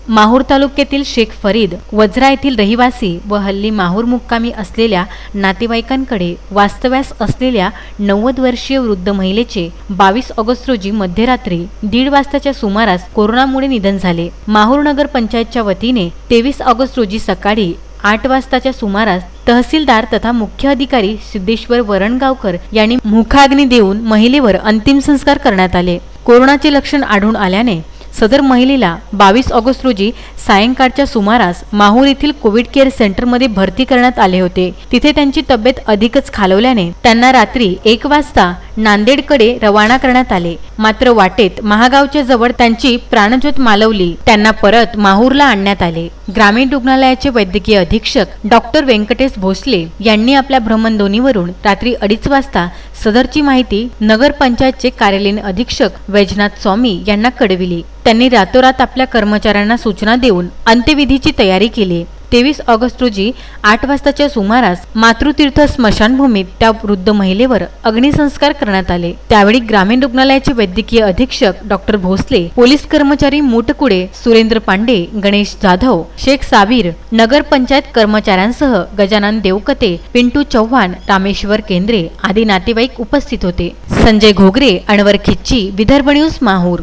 माहूर तालुक्यातील शेख फरीद वज्रा येथील रहिवासी व हल्ली माहूर मुक्कामी असलेल्या नातेवाईकांकडे वास्तव्यास असलेल्या 90 वर्षीय वृद्ध महिलेचे 22 ऑगस्ट रोजी मध्यरात्री 1:30 वाजताच्या सुमारास कोरोनामुळे निधन झाले। माहूर नगर पंचायतच्या वतीने 23 ऑगस्ट रोजी सकाळी 8 वाजताच्या सुमारास तहसीलदार तथा मुख्य अधिकारी सिद्धेश्वर वरणगावकर यांनी मुखाग्नी देऊन महिलेवर अंतिम संस्कार करण्यात आले। कोरोनाचे लक्षण आढळून आल्याने सदर महिलेला 22 ऑगस्ट रोजी सायंकाळच्या सुमारास माहूर येथील कोविड केअर सेंटरमध्ये भरती करण्यात आले होते। तिथे त्यांची तब्येत अधिकच खालावल्याने त्यांना रात्री 1 वाजता नांदेडकडे रवाना करण्यात आले। मात्र वाटेत महागावच्या जवळ त्यांची प्राणज्योत मालवली। त्यांना परत माहूरला आणण्यात आले। ग्रामीण रुग्णालयाचे वैद्यकीय अधीक्षक डॉक्टर व्यंकटेश भोसले यांनी आपल्या भ्रमणध्वनीवरून रात्री 2:30 वाजता सदरची माहिती नगर पंचायतचे कार्यालयीन अधीक्षक वैजनाथ स्वामी यांना कळविली। त्यांनी रातोरात आपल्या कर्मचाऱ्यांना सूचना देऊन अंत्यविधीची तयारी केली। 23 ऑगस्ट रोजी 8 वाजताच्या सुमारास मातृतीर्थ स्मशानभूमीत त्या वृद्ध महिलेवर अग्निसंस्कार करण्यात आले। त्यावेळी ग्रामीण रुग्णालयाचे वैद्यकीय अधीक्षक डॉक्टर भोसले, पोलीस कर्मचारी मुटकुडे, सुरेंद्र पांडे, गणेश जाधव, शेख साबीर, नगर पंचायत कर्मचाऱ्यांसह गजानन देवकते, पिंटू चव्हाण, रामेश्वर केंद्रे आदी नातेवाईक उपस्थित होते। संजय घोगरे, अनवर खिच्ची, विदर्भ न्यूज, माहूर।